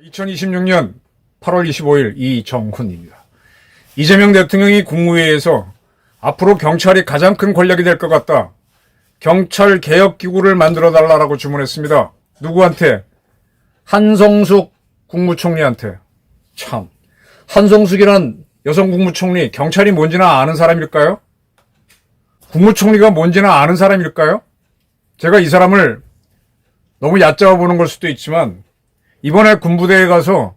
(2026년 8월 25일) 이정훈입니다. 이재명 대통령이 국무회의에서 앞으로 경찰이 가장 큰 권력이 될 것 같다. 경찰 개혁기구를 만들어달라고 주문했습니다. 누구한테? 한성숙 국무총리한테. 참, 한성숙이란 여성 국무총리, 경찰이 뭔지나 아는 사람일까요? 국무총리가 뭔지나 아는 사람일까요? 제가 이 사람을 너무 얕잡아 보는 걸 수도 있지만 이번에 군부대에 가서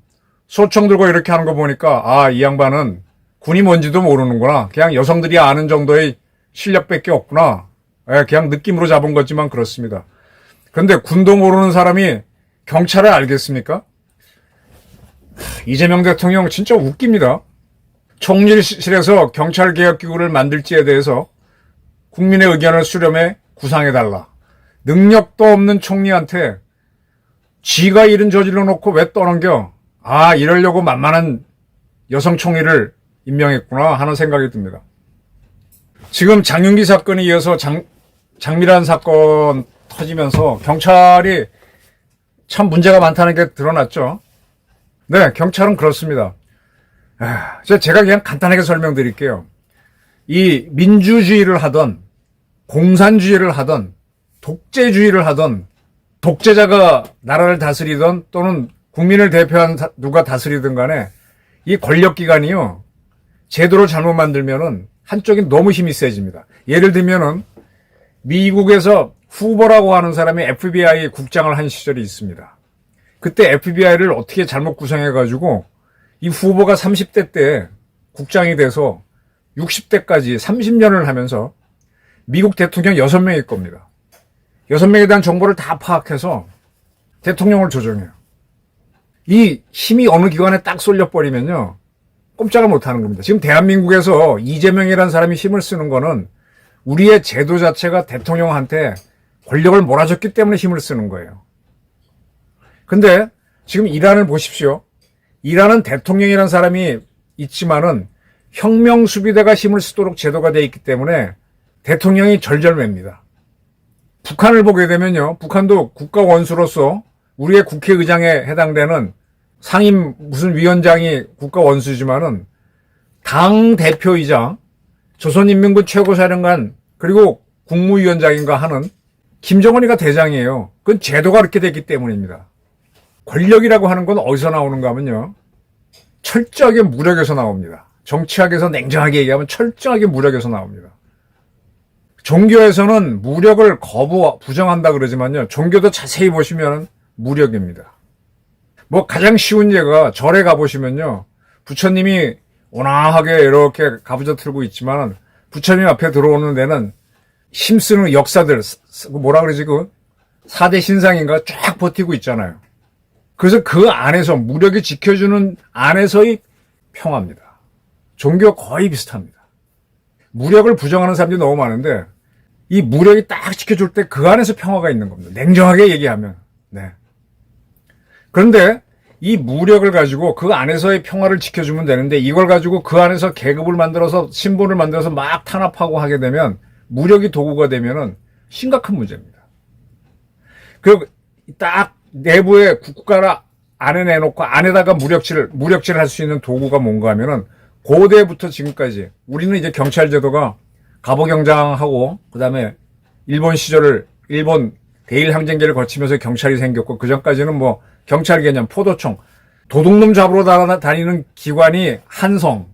소총 들고 이렇게 하는 거 보니까 이 양반은 군이 뭔지도 모르는구나. 그냥 여성들이 아는 정도의 실력밖에 없구나. 그냥 느낌으로 잡은 거지만 그렇습니다. 그런데 군도 모르는 사람이 경찰을 알겠습니까? 이재명 대통령 진짜 웃깁니다. 총리실에서 경찰개혁기구를 만들지에 대해서 국민의 의견을 수렴해 구상해달라. 능력도 없는 총리한테 지가 일은 저질러 놓고 왜 떠넘겨? 이러려고 만만한 여성 총리를 임명했구나 하는 생각이 듭니다. 지금 장윤기 사건에 이어서 장미란 사건 터지면서 경찰이 참 문제가 많다는 게 드러났죠. 네, 경찰은 그렇습니다. 제가 그냥 간단하게 설명드릴게요. 이 민주주의를 하던 공산주의를 하던 독재주의를 하던 독재자가 나라를 다스리던 또는 국민을 대표한 누가 다스리든 간에 이 권력기관이요, 제도를 잘못 만들면은 한쪽이 너무 힘이 세집니다. 예를 들면은 미국에서 후보라고 하는 사람이 FBI 국장을 한 시절이 있습니다. 그때 FBI를 어떻게 잘못 구성해가지고 이 후보가 30대 때 국장이 돼서 60대까지 30년을 하면서 미국 대통령 6명일 겁니다. 6명에 대한 정보를 다 파악해서 대통령을 조정해요. 이 힘이 어느 기관에 딱 쏠려버리면요, 꼼짝을 못하는 겁니다. 지금 대한민국에서 이재명이라는 사람이 힘을 쓰는 거는 우리의 제도 자체가 대통령한테 권력을 몰아줬기 때문에 힘을 쓰는 거예요. 근데 지금 이란을 보십시오. 이란은 대통령이라는 사람이 있지만은 혁명수비대가 힘을 쓰도록 제도가 되어 있기 때문에 대통령이 절절맵니다. 북한을 보게 되면요, 북한도 국가 원수로서 우리의 국회의장에 해당되는 상임 무슨 위원장이 국가 원수지만은 당 대표이자 조선인민군 최고사령관 그리고 국무위원장인가 하는 김정은이가 대장이에요. 그건 제도가 그렇게 됐기 때문입니다. 권력이라고 하는 건 어디서 나오는가 하면요, 철저하게 무력에서 나옵니다. 정치학에서 냉정하게 얘기하면 철저하게 무력에서 나옵니다. 종교에서는 무력을 부정한다 그러지만요, 종교도 자세히 보시면 무력입니다. 가장 쉬운 예가 절에 가보시면요, 부처님이 온화하게 이렇게 가부좌 틀고 있지만 부처님 앞에 들어오는 데는 힘쓰는 역사들, 뭐라 그러지, 4대 신상인가 쫙 버티고 있잖아요. 그래서 그 안에서 무력이 지켜주는 안에서의 평화입니다. 종교 거의 비슷합니다. 무력을 부정하는 사람들이 너무 많은데 이 무력이 딱 지켜줄 때 그 안에서 평화가 있는 겁니다. 냉정하게 얘기하면. 네. 그런데 이 무력을 가지고 그 안에서의 평화를 지켜주면 되는데 이걸 가지고 그 안에서 계급을 만들어서 신분을 만들어서 막 탄압하고 하게 되면 무력이 도구가 되면은 심각한 문제입니다. 그리고 딱 내부에 국가를 안에 내놓고 안에다가 무력질을 할 수 있는 도구가 뭔가 하면은 고대부터 지금까지 우리는 이제 경찰 제도가 갑오경장하고 그다음에 일본 대일 항쟁기를 거치면서 경찰이 생겼고 그 전까지는 경찰 개념, 포도총, 도둑놈 잡으러 다니는 기관이 한성에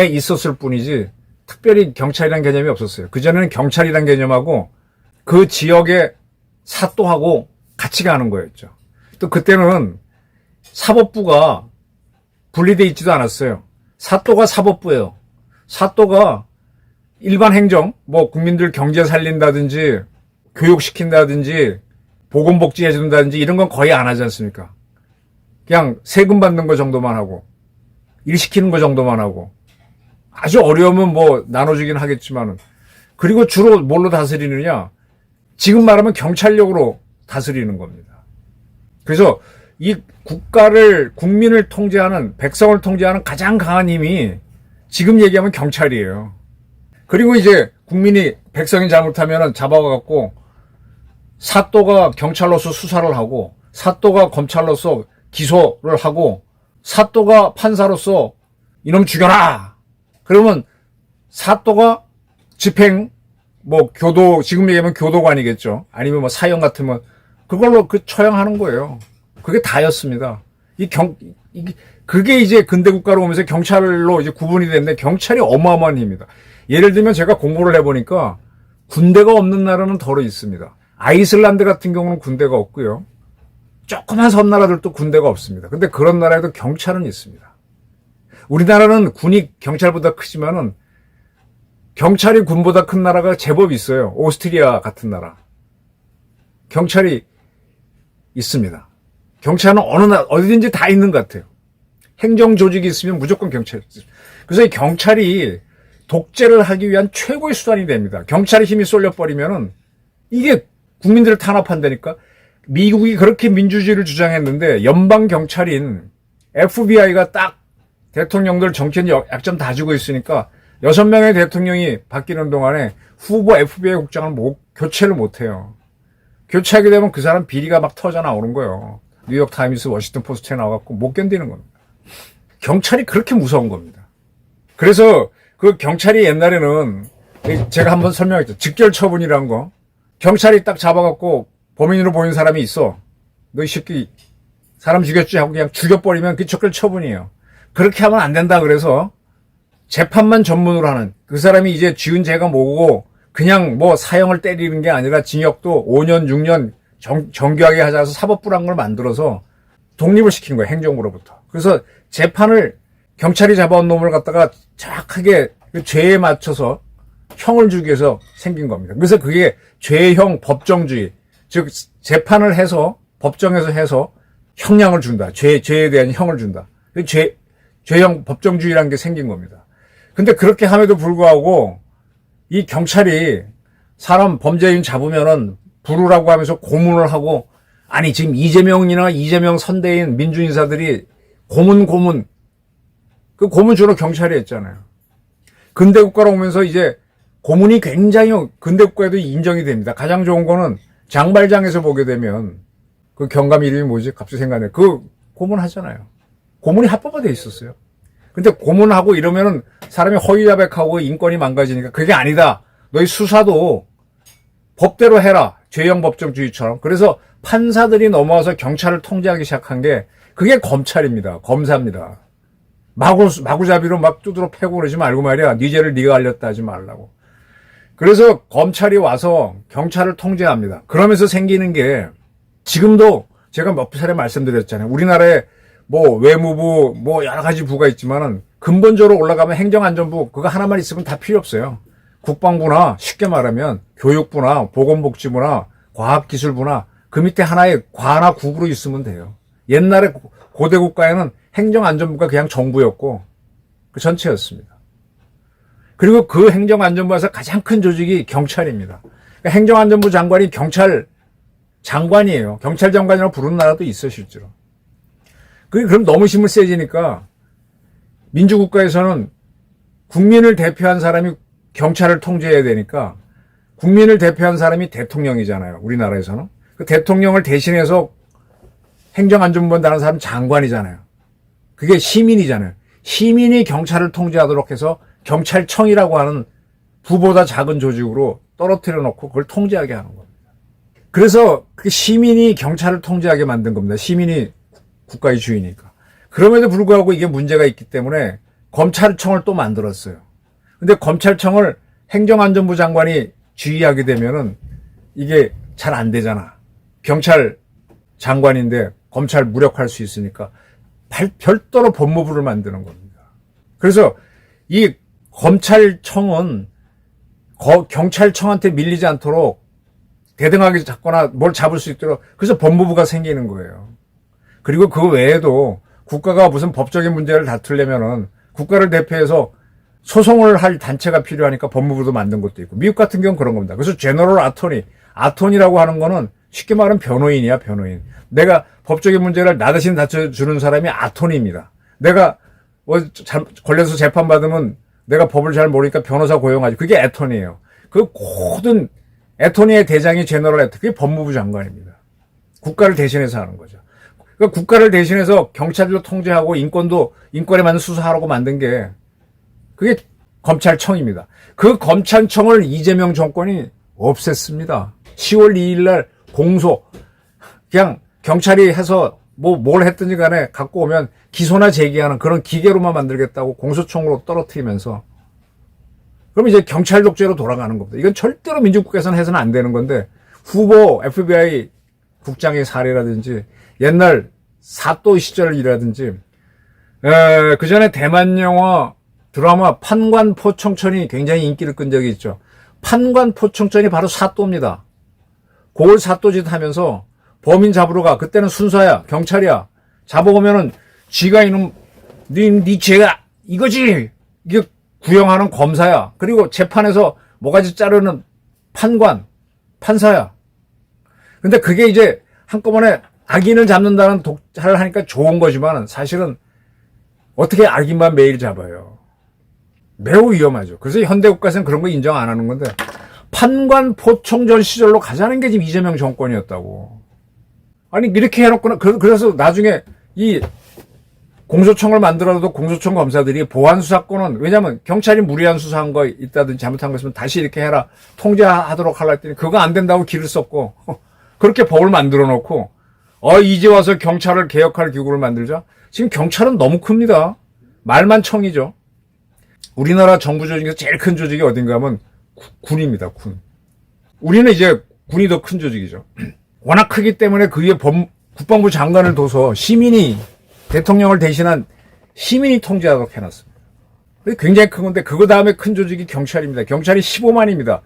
있었을 뿐이지 특별히 경찰이라는 개념이 없었어요. 그전에는 경찰이라는 개념하고 그 지역의 사또하고 같이 가는 거였죠. 또 그때는 사법부가 분리되어 있지도 않았어요. 사또가 사법부예요. 사또가 일반 행정, 국민들 경제 살린다든지 교육시킨다든지 보건복지 해준다든지 이런 건 거의 안 하지 않습니까? 그냥 세금 받는 거 정도만 하고 일 시키는 거 정도만 하고 아주 어려우면 나눠주긴 하겠지만은, 그리고 주로 뭘로 다스리느냐, 지금 말하면 경찰력으로 다스리는 겁니다. 그래서 이 국가를, 국민을 통제하는, 백성을 통제하는 가장 강한 힘이 지금 얘기하면 경찰이에요. 그리고 이제 국민이, 백성이 잘못하면 잡아가갖고 사또가 경찰로서 수사를 하고, 사또가 검찰로서 기소를 하고, 사또가 판사로서 이놈 죽여라! 그러면 사또가 집행, 뭐 교도, 지금 얘기하면 교도관이겠죠. 아니면 뭐 사형 같으면 그걸로 처형하는 거예요. 그게 다였습니다. 그게 이제 근대국가로 오면서 경찰로 이제 구분이 됐는데, 경찰이 어마어마한 힘입니다. 예를 들면 제가 공부를 해보니까 군대가 없는 나라는 덜어 있습니다. 아이슬란드 같은 경우는 군대가 없고요. 조그만 섬나라들도 군대가 없습니다. 근데 그런 나라에도 경찰은 있습니다. 우리나라는 군이 경찰보다 크지만은 경찰이 군보다 큰 나라가 제법 있어요. 오스트리아 같은 나라. 경찰이 있습니다. 경찰은 어디든지 다 있는 것 같아요. 행정 조직이 있으면 무조건 경찰이 있습니다. 그래서 이 경찰이 독재를 하기 위한 최고의 수단이 됩니다. 경찰의 힘이 쏠려버리면은 이게 국민들을 탄압한다니까. 미국이 그렇게 민주주의를 주장했는데 연방 경찰인 FBI가 딱 대통령들 정권 약점 다 주고 있으니까 6명의 대통령이 바뀌는 동안에 후보 FBI 국장을 교체를 못해요. 교체하게 되면 그 사람 비리가 막 터져 나오는 거예요. 뉴욕타임스, 워싱턴 포스트에 나와갖고 못 견디는 겁니다. 경찰이 그렇게 무서운 겁니다. 그래서 그 경찰이 옛날에는 제가 한번 설명했죠. 직결 처분이라는 거. 경찰이 딱 잡아갖고 범인으로 보이는 사람이 있어. 너 이 새끼 사람 죽였지 하고 그냥 죽여버리면 그게 직결 처분이에요. 그렇게 하면 안 된다 그래서 재판만 전문으로 하는, 그 사람이 이제 지은 죄가 뭐고 그냥 뭐 사형을 때리는 게 아니라 징역도 5년, 6년 정교하게 하자 해서 사법부란 걸 만들어서 독립을 시킨 거예요. 행정부로부터. 그래서 재판을 경찰이 잡아온 놈을 갖다가 정확하게 그 죄에 맞춰서 형을 주기 위해서 생긴 겁니다. 그래서 그게 죄형 법정주의, 즉 재판을 해서 법정에서 해서 형량을 준다. 죄에 대한 형을 준다. 죄형 법정주의라는 게 생긴 겁니다. 근데 그렇게 함에도 불구하고 이 경찰이 사람 범죄인 잡으면은 부르라고 하면서 고문을 하고, 아니 지금 이재명 선대인 민주인사들이 고문 그 고문 주로 경찰이 했잖아요. 근대국가로 오면서 이제 고문이 굉장히 근대국가에도 인정이 됩니다. 가장 좋은 거는 장발장에서 보게 되면 그 경감 이름이 뭐지? 갑자기 생각나네. 그 고문하잖아요. 고문이 합법화돼 있었어요. 근데 고문하고 이러면은 사람이 허위자백하고 인권이 망가지니까 그게 아니다. 너희 수사도 법대로 해라. 죄형 법정주의처럼. 그래서 판사들이 넘어와서 경찰을 통제하기 시작한 게 그게 검찰입니다. 검사입니다. 마구잡이로 막 두드러 패고 그러지 말고 말이야. 네 죄를 네가 알렸다 하지 말라고. 그래서 검찰이 와서 경찰을 통제합니다. 그러면서 생기는 게 지금도 제가 몇 차례 말씀드렸잖아요. 우리나라에 뭐 외무부 뭐 여러 가지 부가 있지만은 근본적으로 올라가면 행정안전부 그거 하나만 있으면 다 필요 없어요. 국방부나 쉽게 말하면 교육부나 보건복지부나 과학기술부나 그 밑에 하나의 과나 국으로 있으면 돼요. 옛날에 고대 국가에는 행정안전부가 그냥 정부였고 그 전체였습니다. 그리고 그 행정안전부에서 가장 큰 조직이 경찰입니다. 그러니까 행정안전부 장관이 경찰 장관이에요. 경찰 장관이라고 부르는 나라도 있어요, 실제로. 그럼 너무 힘을 세지니까 민주국가에서는 국민을 대표한 사람이 경찰을 통제해야 되니까 국민을 대표한 사람이 대통령이잖아요. 우리나라에서는. 그 대통령을 대신해서 행정안전부에 다른 사람은 장관이잖아요. 그게 시민이잖아요. 시민이 경찰을 통제하도록 해서 경찰청이라고 하는 부보다 작은 조직으로 떨어뜨려 놓고 그걸 통제하게 하는 겁니다. 그래서 그 시민이 경찰을 통제하게 만든 겁니다. 시민이 국가의 주인이니까. 그럼에도 불구하고 이게 문제가 있기 때문에 검찰청을 또 만들었어요. 근데 검찰청을 행정안전부 장관이 지휘하게 되면은 이게 잘 안 되잖아. 경찰 장관인데 검찰 무력화할 수 있으니까 별도로 법무부를 만드는 겁니다. 그래서 이 검찰청은 경찰청한테 밀리지 않도록 대등하게 잡거나 뭘 잡을 수 있도록 그래서 법무부가 생기는 거예요. 그리고 그 외에도 국가가 무슨 법적인 문제를 다투려면은 국가를 대표해서 소송을 할 단체가 필요하니까 법무부도 만든 것도 있고 미국 같은 경우는 그런 겁니다. 그래서 제너럴 아토니라고 하는 거는 쉽게 말하면 변호인이야, 변호인. 내가 법적인 문제를 나 대신 다쳐주는 사람이 아토니입니다. 내가 걸려서 재판받으면 내가 법을 잘 모르니까 변호사 고용하지. 그게 애토니예요. 그 모든 애토니의 대장이 제너럴 애토니, 그게 법무부 장관입니다. 국가를 대신해서 하는 거죠. 그러니까 국가를 대신해서 경찰도 통제하고 인권에 맞는 수사하라고 만든 게 그게 검찰청입니다. 그 검찰청을 이재명 정권이 없앴습니다. 10월 2일 날 공소, 그냥 경찰이 해서 뭘 했든지 간에 갖고 오면 기소나 제기하는 그런 기계로만 만들겠다고 공소청으로 떨어뜨리면서, 그럼 이제 경찰 독재로 돌아가는 겁니다. 이건 절대로 민주국가에서는 해서는 안 되는 건데, 후보 FBI 국장의 사례라든지 옛날 사또 시절이라든지 그 전에 대만 영화 드라마 판관포청천이 굉장히 인기를 끈 적이 있죠. 판관포청천이 바로 사또입니다. 그걸 사또짓 하면서 범인 잡으러 가. 그때는 순사야, 경찰이야. 잡아오면은 쥐가 이놈 네 죄가 이거지, 이게 구형하는 검사야. 그리고 재판에서 모가지 자르는 판사야. 근데 그게 이제 한꺼번에 악인을 잡는다는 독자를 하니까 좋은 거지만 사실은 어떻게 악인만 매일 잡아요. 매우 위험하죠. 그래서 현대국가에서는 그런 거 인정 안 하는 건데, 판관포청전 시절로 가자는 게 지금 이재명 정권이었다고. 아니 이렇게 해놓고는, 그래서 나중에 이 공소청을 만들어도 공소청 검사들이 보안 수사권은, 왜냐면 경찰이 무리한 수사한 거 있다든지 잘못한 거 있으면 다시 이렇게 해라, 통제하도록 하려 했더니 그거 안 된다고 길을 썼고 그렇게 법을 만들어 놓고 이제 와서 경찰을 개혁할 기구를 만들자. 지금 경찰은 너무 큽니다. 말만 청이죠. 우리나라 정부 조직에서 제일 큰 조직이 어딘가 하면 군입니다. 군. 우리는 이제 군이 더 큰 조직이죠. 워낙 크기 때문에 그 위에 국방부 장관을 둬서 대통령을 대신한 시민이 통제하도록 해놨습니다. 굉장히 큰 건데, 그거 다음에 큰 조직이 경찰입니다. 경찰이 15만입니다.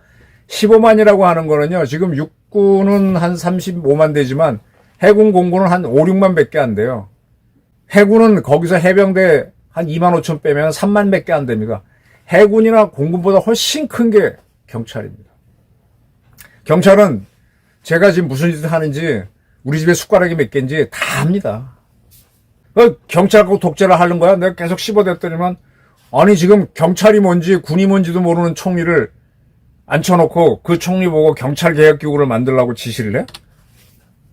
15만이라고 하는 거는요, 지금 육군은 한 35만 되지만 해군 공군은 한 5, 6만 밖에 안 돼요. 해군은 거기서 해병대 한 2만 5천 빼면 3만 밖에 안 됩니다. 해군이나 공군보다 훨씬 큰 게 경찰입니다. 경찰은 제가 지금 무슨 짓을 하는지, 우리 집에 숟가락이 몇 개인지 다 압니다. 경찰하고 독재를 하는 거야? 내가 계속 씹어댔더니만, 아니 지금 경찰이 뭔지 군이 뭔지도 모르는 총리를 앉혀놓고 그 총리 보고 경찰개혁기구를 만들라고 지시를 해?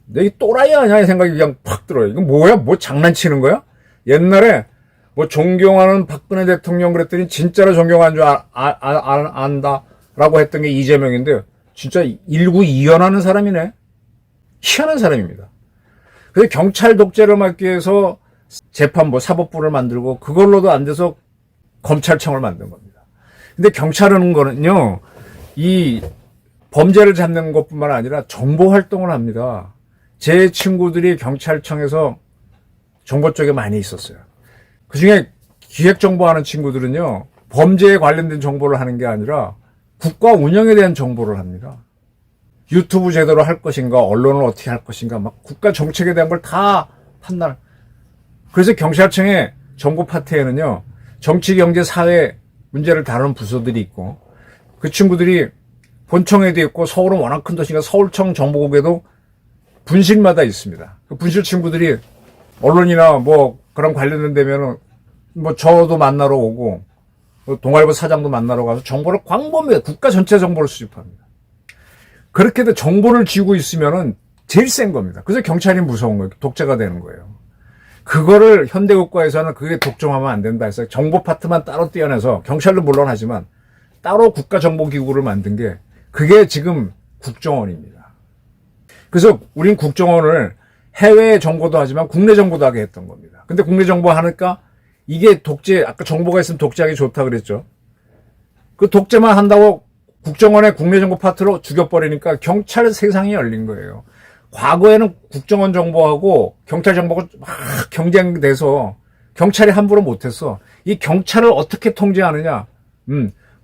내 이 또라이 아니야? 이 생각이 그냥 팍 들어요. 이거 뭐야? 뭐 장난치는 거야? 옛날에 뭐 존경하는 박근혜 대통령 그랬더니 진짜로 존경한 줄 안다라고 했던 게 이재명인데, 진짜 일구이연하는 사람이네. 희한한 사람입니다. 그래서 경찰 독재를 막기 위해서 재판부, 사법부를 만들고, 그걸로도 안 돼서 검찰청을 만든 겁니다. 근데 경찰은 거는요, 이 범죄를 잡는 것뿐만 아니라 정보 활동을 합니다. 제 친구들이 경찰청에서 정보 쪽에 많이 있었어요. 그 중에 기획정보하는 친구들은요, 범죄에 관련된 정보를 하는 게 아니라 국가 운영에 대한 정보를 합니다. 유튜브 제대로 할 것인가, 언론을 어떻게 할 것인가, 막 국가 정책에 대한 걸 다 판단. 그래서 경찰청의 정보 파트에는요, 정치, 경제, 사회 문제를 다루는 부서들이 있고, 그 친구들이 본청에도 있고, 서울은 워낙 큰 도시니까 서울청 정보국에도 분실마다 있습니다. 그 분실 친구들이 언론이나 뭐 그런 관련된 데면은 뭐 저도 만나러 오고, 동아일보 사장도 만나러 가서 정보를 광범위하게 국가 전체 정보를 수집합니다. 그렇게 해도 정보를 쥐고 있으면은 제일 센 겁니다. 그래서 경찰이 무서운 거예요. 독재가 되는 거예요. 그거를 현대국가에서는 그게 독점하면 안 된다 해서 정보 파트만 따로 떼어내서, 경찰도 물론 하지만 따로 국가정보기구를 만든 게, 그게 지금 국정원입니다. 그래서 우린 국정원을 해외 정보도 하지만 국내 정보도 하게 했던 겁니다. 근데 국내 정보 하니까 이게 독재, 아까 정보가 있으면 독재하기 좋다 그랬죠. 그 독재만 한다고 국정원의 국내 정보 파트로 죽여버리니까 경찰 세상이 열린 거예요. 과거에는 국정원 정보하고 경찰 정보가 막 경쟁돼서 경찰이 함부로 못했어. 이 경찰을 어떻게 통제하느냐?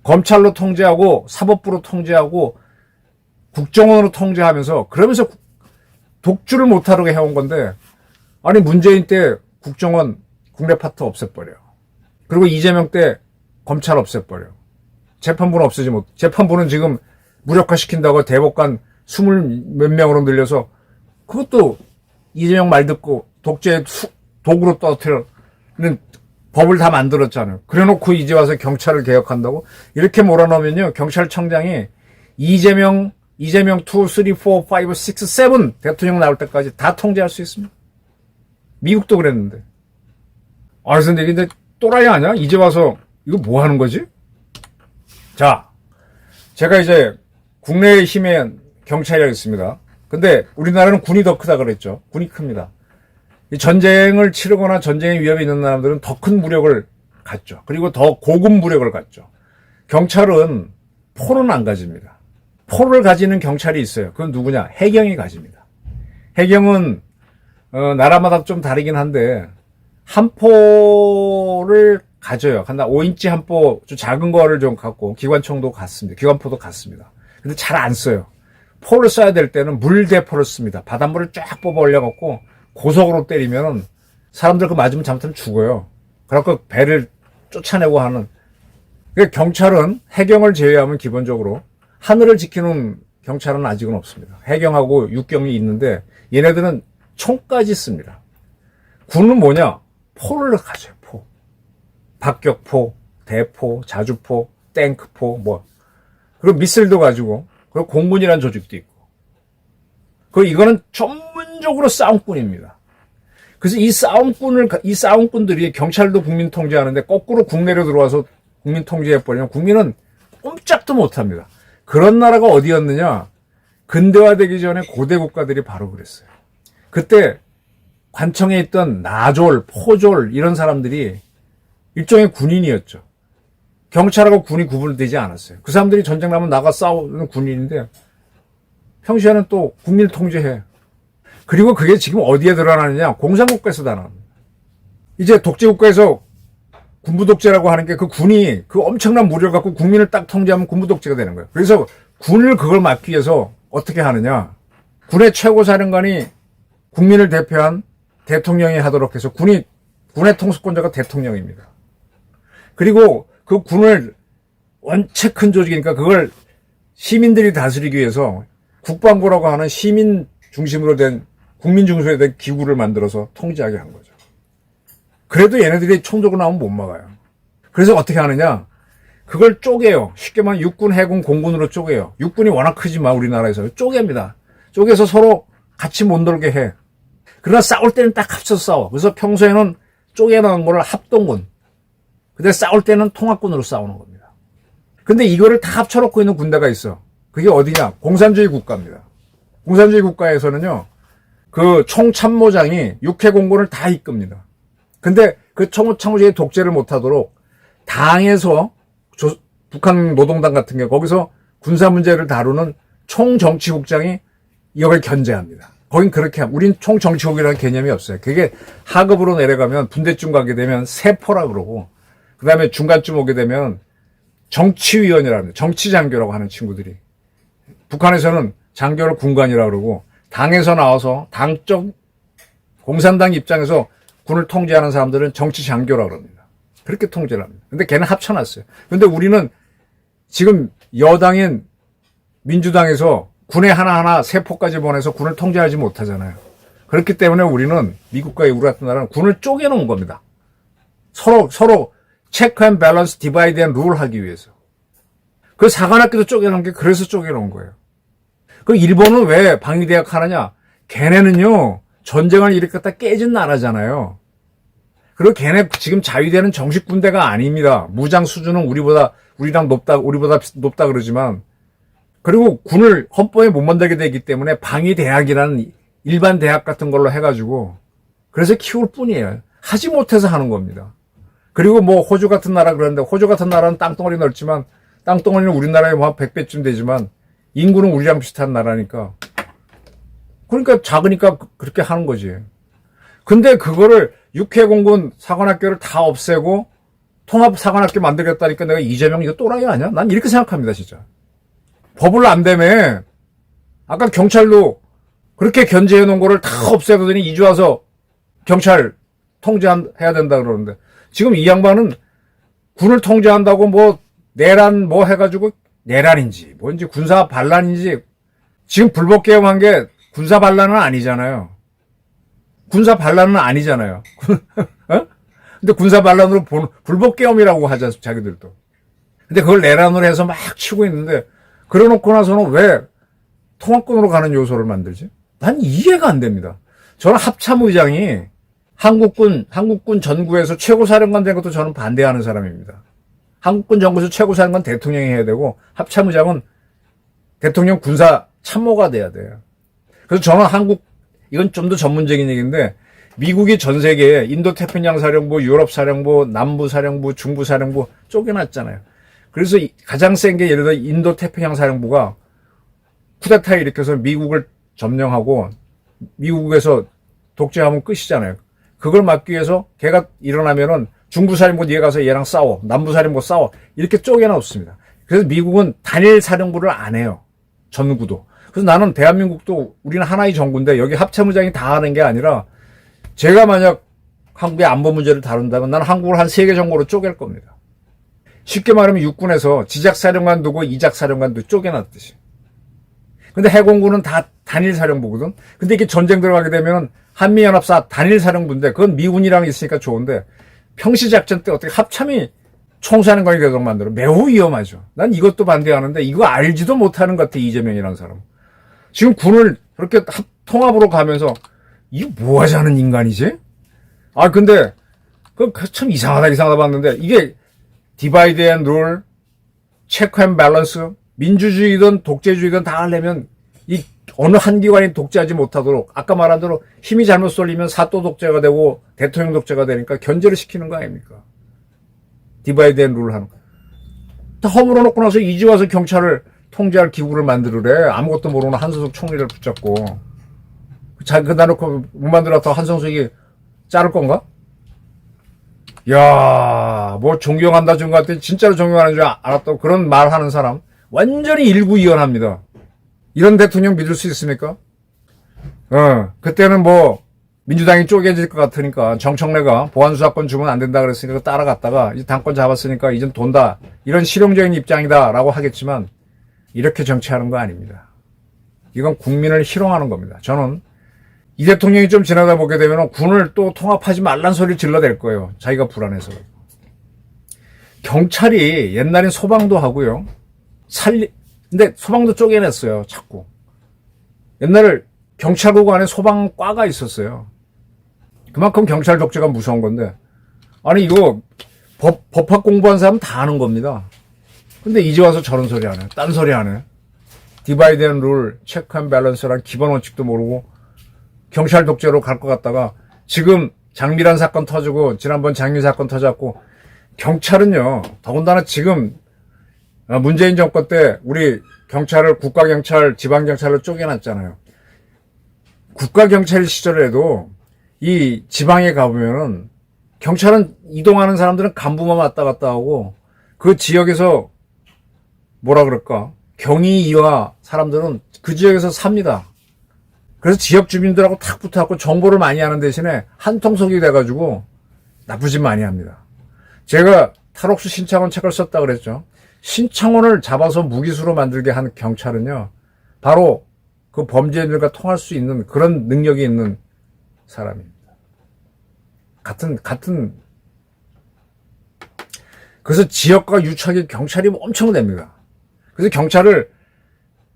검찰로 통제하고 사법부로 통제하고 국정원으로 통제하면서, 그러면서 독주를 못하게 해온 건데, 아니 문재인 때 국정원 국내 파트 없애버려. 그리고 이재명 때 검찰 없애버려. 재판부는 없애지 못. 재판부는 지금 무력화시킨다고 대법관 스물 몇 명으로 늘려서 그것도 이재명 말 듣고 독재 도구로 떨어뜨리는 법을 다 만들었잖아요. 그래놓고 이제 와서 경찰을 개혁한다고? 이렇게 몰아넣으면요, 경찰청장이 이재명 2, 3, 4, 5, 6, 7 대통령 나올 때까지 다 통제할 수 있습니다. 미국도 그랬는데. 그래서 근데 또라이 아니야? 이제 와서 이거 뭐 하는 거지? 자, 제가 이제 국내의 힘의 경찰이라고 했습니다. 근데 우리나라는 군이 더 크다 그랬죠. 군이 큽니다. 이 전쟁을 치르거나 전쟁의 위협이 있는 나라들은 더 큰 무력을 갖죠. 그리고 더 고급 무력을 갖죠. 경찰은 포는 안 가집니다. 포를 가지는 경찰이 있어요. 그건 누구냐? 해경이 가집니다. 해경은 나라마다 좀 다르긴 한데 한 포를 가져요. 5인치 한 포, 좀 작은 거를 좀 갖고 기관총도 갔습니다. 기관포도 갔습니다. 근데 잘 안 써요. 포를 써야 될 때는 물대포를 씁니다. 바닷물을 쫙 뽑아 올려갖고 고속으로 때리면은 사람들 그 맞으면 잘못하면 죽어요. 그래갖고 배를 쫓아내고 하는. 그러니까 경찰은 해경을 제외하면 기본적으로 하늘을 지키는 경찰은 아직은 없습니다. 해경하고 육경이 있는데 얘네들은 총까지 씁니다. 군은 뭐냐? 포를 가져요. 포. 박격포, 대포, 자주포, 탱크포 뭐. 그리고 미술도 가지고 그리고 공군이라는 조직도 있고. 이거는 전문적으로 싸움꾼입니다. 그래서 이 싸움꾼들이 경찰도 국민 통제하는데 거꾸로 국내로 들어와서 국민 통제해버리면 국민은 꼼짝도 못합니다. 그런 나라가 어디였느냐? 근대화되기 전에 고대 국가들이 바로 그랬어요. 그때 관청에 있던 나졸, 포졸 이런 사람들이 일종의 군인이었죠. 경찰하고 군이 구분되지 않았어요. 그 사람들이 전쟁 나면 나가 싸우는 군인인데 평시에는 또 국민을 통제해. 그리고 그게 지금 어디에 드러나느냐? 공산국가에서 드러납니다. 이제 독재국가에서 군부독재라고 하는 게 그 군이 그 엄청난 무력을 갖고 국민을 딱 통제하면 군부독재가 되는 거예요. 그래서 군을 그걸 막기 위해서 어떻게 하느냐? 군의 최고사령관이 국민을 대표한 대통령이 하도록 해서 군의 통수권자가 대통령입니다. 그리고 그 군을 원체 큰 조직이니까 그걸 시민들이 다스리기 위해서 국방부라고 하는 시민 중심으로 된 국민 중심으로 된 기구를 만들어서 통제하게 한 거죠. 그래도 얘네들이 총 들고 나오면 못 막아요. 그래서 어떻게 하느냐? 그걸 쪼개요. 쉽게 말하면 육군, 해군, 공군으로 쪼개요. 육군이 워낙 크지만 우리나라에서 쪼갭니다. 쪼개서 서로 같이 못 놀게 해. 그러나 싸울 때는 딱 합쳐서 싸워. 그래서 평소에는 쪼개놓은 거를 합동군. 근데 싸울 때는 통합군으로 싸우는 겁니다. 근데 이거를 다 합쳐놓고 있는 군대가 있어. 그게 어디냐? 공산주의 국가입니다. 공산주의 국가에서는요, 그 총참모장이 육해공군을 다 이끕니다. 근데 그 총참모장이 독재를 못하도록 당에서 북한 노동당 같은 게 거기서 군사 문제를 다루는 총정치국장이 이걸 견제합니다. 거긴 그렇게 우린 총정치국이라는 개념이 없어요. 그게 하급으로 내려가면 분대쯤 가게 되면 세포라 그러고 그 다음에 중간쯤 오게 되면 정치위원이라고 합니다. 정치장교라고 하는 친구들이. 북한에서는 장교를 군관이라고 그러고 당에서 나와서 당적 공산당 입장에서 군을 통제하는 사람들은 정치장교라고 합니다. 그렇게 통제를 합니다. 근데 걔는 합쳐놨어요. 근데 우리는 지금 여당인 민주당에서 군에 하나하나 세포까지 보내서 군을 통제하지 못하잖아요. 그렇기 때문에 우리는 미국과 우리 같은 나라는 군을 쪼개놓은 겁니다. 서로 체크 앤 밸런스 디바이드 앤 룰 하기 위해서. 그 사관학교도 쪼개놓은 게 그래서 쪼개놓은 거예요. 그 일본은 왜 방위대학 하느냐? 걔네는요, 전쟁을 일으켰다 깨진 나라잖아요. 그리고 걔네 지금 자위대는 정식 군대가 아닙니다. 무장 수준은 우리보다 높다 그러지만, 그리고 군을 헌법에 못 만들게 되기 때문에 방위대학이라는 일반 대학 같은 걸로 해가지고, 그래서 키울 뿐이에요. 하지 못해서 하는 겁니다. 그리고 뭐 호주 같은 나라 그러는데, 호주 같은 나라는 땅덩어리 넓지만, 땅덩어리는 우리나라에 뭐 한 100배쯤 되지만, 인구는 우리랑 비슷한 나라니까. 그러니까 작으니까 그렇게 하는 거지. 근데 그거를 육해공군 사관학교를 다 없애고 통합 사관학교 만들겠다니까 내가 이재명 이거 또라이 아니야? 난 이렇게 생각합니다, 진짜. 법을 안 대매. 아까 경찰도 그렇게 견제해 놓은 거를 다 없애더니 이제 와서 경찰 통제해야 된다 그러는데 지금 이 양반은 군을 통제한다고 뭐 내란 뭐 해가지고 내란인지 뭔지 군사 반란인지 지금 불법 개혁한 게 군사 반란은 아니잖아요. 군사 반란은 아니잖아요. 어? 근데 군사 반란으로 불법 계엄이라고 하자, 자기들도. 근데 그걸 내란으로 해서 막 치고 있는데, 그래놓고 나서는 왜 통합군으로 가는 요소를 만들지? 난 이해가 안 됩니다. 저는 합참의장이 한국군 전구에서 최고사령관 된 것도 저는 반대하는 사람입니다. 한국군 전구에서 최고사령관 대통령이 해야 되고, 합참의장은 대통령 군사 참모가 돼야 돼요. 그래서 저는 이건 좀 더 전문적인 얘기인데, 미국이 전 세계에 인도태평양 사령부, 유럽 사령부, 남부 사령부, 중부 사령부 쪼개놨잖아요. 그래서 가장 센 게 예를 들어 인도태평양 사령부가 쿠데타를 일으켜서 미국을 점령하고 미국에서 독재하면 끝이잖아요. 그걸 막기 위해서 걔가 일어나면은 중부 사령부 니가 가서 얘랑 싸워. 남부 사령부 싸워. 이렇게 쪼개놨습니다. 그래서 미국은 단일 사령부를 안 해요. 전구도. 그래서 나는 대한민국도 우리는 하나의 정부인데 여기 합참의장이 다 하는 게 아니라 제가 만약 한국의 안보 문제를 다룬다면 나는 한국을 한 3개 정도로 쪼갤 겁니다. 쉽게 말하면 육군에서 지작사령관 두고 이작사령관도 쪼개놨듯이. 근데 해공군은 다 단일 사령부거든. 근데 이게 전쟁 들어가게 되면 한미연합사 단일 사령부인데 그건 미군이랑 있으니까 좋은데 평시작전 때 어떻게 합참이 총사령관이 계속 만들어. 매우 위험하죠. 난 이것도 반대하는데 이거 알지도 못하는 것 같아, 이재명이라는 사람. 지금 군을 그렇게 통합으로 가면서 이거 뭐 하자는 인간이지? 근데 그 참 이상하다 봤는데 이게 디바이드 앤 룰, 체크 앤 밸런스, 민주주의든 독재주의든 다 하려면 이 어느 한 기관이 독재하지 못하도록 아까 말한 대로 힘이 잘못 쏠리면 사또 독재가 되고 대통령 독재가 되니까 견제를 시키는 거 아닙니까? 디바이드 앤 룰 하는 거. 다 허물어 놓고 나서 이제 와서 경찰을 통제할 기구를 만들으래. 아무것도 모르는 한소석 총리를 붙잡고. 그다 놓고 못 만들었다 한성석이 자를 건가? 야, 뭐 존경한다 준 것 같아. 진짜로 존경하는 줄 알았다고 그런 말 하는 사람 완전히 일구이연합니다. 이런 대통령 믿을 수 있습니까? 그때는 뭐 민주당이 쪼개질 것 같으니까 정청래가 보안수사권 주면 안 된다 그랬으니까 따라갔다가 이제 당권 잡았으니까 이젠 돈다. 이런 실용적인 입장이다라고 하겠지만 이렇게 정치하는 거 아닙니다. 이건 국민을 희롱하는 겁니다. 저는 이 대통령이 좀 지나다 보게 되면 군을 또 통합하지 말란 소리를 질러댈 거예요. 자기가 불안해서. 경찰이 옛날엔 소방도 하고요. 근데 소방도 쪼개냈어요. 자꾸. 옛날에 경찰국 안에 소방과가 있었어요. 그만큼 경찰 독재가 무서운 건데. 아니 이거 법학 공부한 사람 다 아는 겁니다. 근데 이제 와서 저런 소리 하네. 딴 소리 하네. 디바이드 앤 룰, 체크 앤 밸런스란 기본 원칙도 모르고 경찰 독재로 갈 것 같다가 지금 장미란 사건 터지고 지난번 장미 사건 터졌고 경찰은요. 더군다나 지금 문재인 정권 때 우리 경찰을 국가경찰, 지방경찰로 쪼개놨잖아요. 국가경찰 시절에도 이 지방에 가보면은 경찰은 이동하는 사람들은 간부만 왔다 갔다 하고 그 지역에서 뭐라 그럴까 경위 이하 사람들은 그 지역에서 삽니다. 그래서 지역 주민들하고 탁 붙어갖고 정보를 많이 하는 대신에 한통속이 돼가지고 나쁜 짓 많이 합니다. 제가 탈옥수 신창원 책을 썼다 그랬죠. 신창원을 잡아서 무기수로 만들게 한 경찰은요. 바로 그 범죄인들과 통할 수 있는 그런 능력이 있는 사람입니다. 그래서 지역과 유착이 경찰이 엄청 됩니다. 그래서 경찰을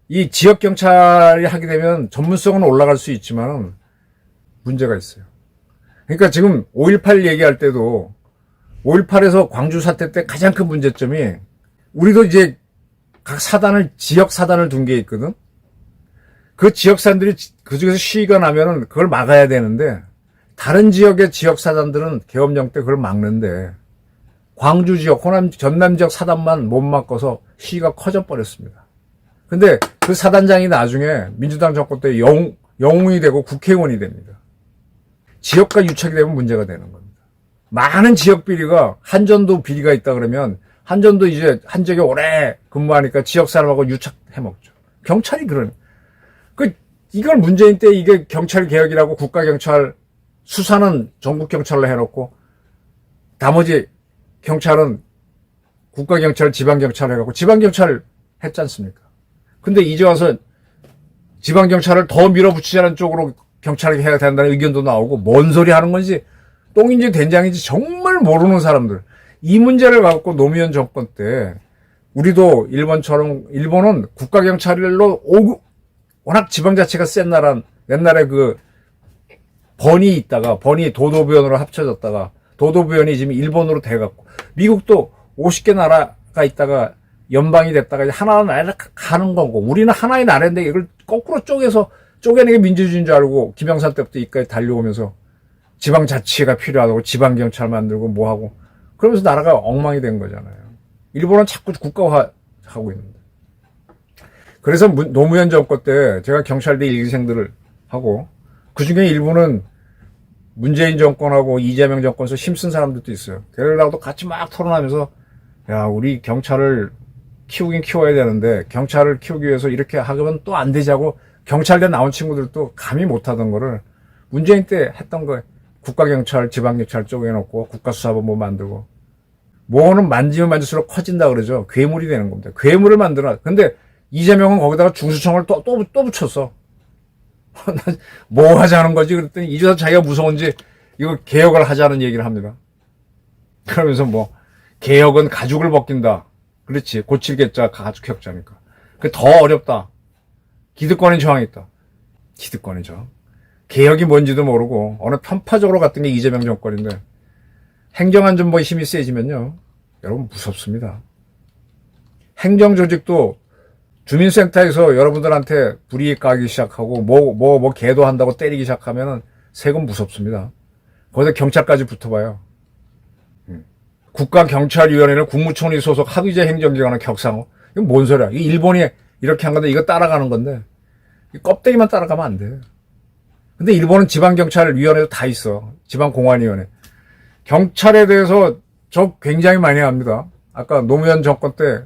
이 지역 경찰이 하게 되면 전문성은 올라갈 수 있지만 문제가 있어요. 그러니까 지금 5.18 얘기할 때도 5.18에서 광주 사태 때 가장 큰 문제점이 우리도 이제 각 사단을 지역 사단을 둔 게 있거든. 그 지역 사람들이 그중에서 시위가 나면은 그걸 막아야 되는데 다른 지역의 지역 사단들은 계엄령 때 그걸 막는데 광주 지역, 호남, 전남 지역 사단만 못 막아서 시위가 커져 버렸습니다. 근데 그 사단장이 나중에 민주당 정권 때 영웅이 되고 국회의원이 됩니다. 지역과 유착이 되면 문제가 되는 겁니다. 많은 지역 비리가 한전도 비리가 있다 그러면 한전도 이제 한 지역에 오래 근무하니까 지역 사람하고 유착해 먹죠. 경찰이 이걸 문재인 때 이게 경찰 개혁이라고 국가경찰 수사는 전국경찰로 해놓고 나머지 경찰은 국가경찰, 지방경찰 해갖고 지방경찰 했지 않습니까? 근데 이제 와서 지방경찰을 더 밀어붙이자는 쪽으로 경찰이 해야 된다는 의견도 나오고, 뭔 소리 하는 건지, 똥인지 된장인지 정말 모르는 사람들. 이 문제를 갖고 노무현 정권 때, 우리도 일본처럼, 일본은 국가경찰로 워낙 지방자치가 센 나라, 옛날에 번이 있다가, 번이 도도부현으로 합쳐졌다가, 도도부현이 지금 일본으로 돼갖고, 미국도 50개 나라가 있다가 연방이 됐다가 하나의 나라를 가는 거고, 우리는 하나의 나라인데 이걸 거꾸로 쪼개내게 민주주의인 줄 알고, 김영삼 때부터 이까지 달려오면서 지방자치가 필요하다고 지방경찰 만들고 뭐하고, 그러면서 나라가 엉망이 된 거잖아요. 일본은 자꾸 국가화하고 있는데. 그래서 노무현 정권 때 제가 경찰대 일기생들을 하고, 그 중에 일부는 문재인 정권하고 이재명 정권에서 힘쓴 사람들도 있어요. 걔들하고도 같이 막 토론하면서, 야, 우리 경찰을 키우긴 키워야 되는데, 경찰을 키우기 위해서 이렇게 하면 또 안 되자고, 경찰대 나온 친구들도 감히 못하던 거를 문재인 때 했던 거예요. 국가경찰, 지방경찰 쪼개놓고, 국가수사본부 만들고. 뭐는 만지면 만질수록 커진다 그러죠. 괴물이 되는 겁니다. 괴물을 만들어. 근데 이재명은 거기다가 중수청을 또 붙였어. 뭐 하자는 거지? 그랬더니 이주사 자기가 무서운지 이거 개혁을 하자는 얘기를 합니다. 그러면서 뭐 개혁은 가죽을 벗긴다. 그렇지. 고칠 개자 가죽혁자니까. 그게 더 어렵다. 기득권의 저항이 있다. 기득권의 저항. 개혁이 뭔지도 모르고 어느 편파적으로 갔던 게 이재명 정권인데, 행정안전부의 힘이 세지면요, 여러분 무섭습니다. 행정조직도 주민센터에서 여러분들한테 불이익 가기 시작하고 개도 한다고 때리기 시작하면은 세금 무섭습니다. 거기다 경찰까지 붙어봐요. 국가경찰위원회는 국무총리 소속 합의제 행정기관은 격상호. 이건 뭔 소리야? 이 일본이 이렇게 한 건데 이거 따라가는 건데, 이 껍데기만 따라가면 안 돼. 근데 일본은 지방경찰위원회도 다 있어. 지방공안위원회. 경찰에 대해서 저 굉장히 많이 합니다. 아까 노무현 정권 때,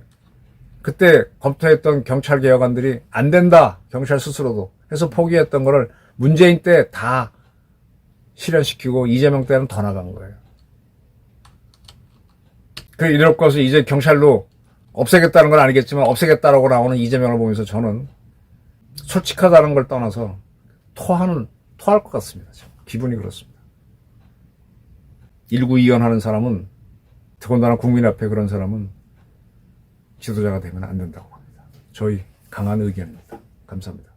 그때 검토했던 경찰 개혁안들이 안 된다, 경찰 스스로도 해서 포기했던 거를 문재인 때 다 실현시키고, 이재명 때는 더 나간 거예요. 이럴 것을 이제 경찰로 없애겠다는 건 아니겠지만, 없애겠다라고 나오는 이재명을 보면서 저는 솔직하다는 걸 떠나서 토할 것 같습니다. 기분이 그렇습니다. 일구이연하는 사람은, 더군다나 국민 앞에 그런 사람은 지도자가 되면 안 된다고 합니다. 저희 강한 의견입니다. 감사합니다.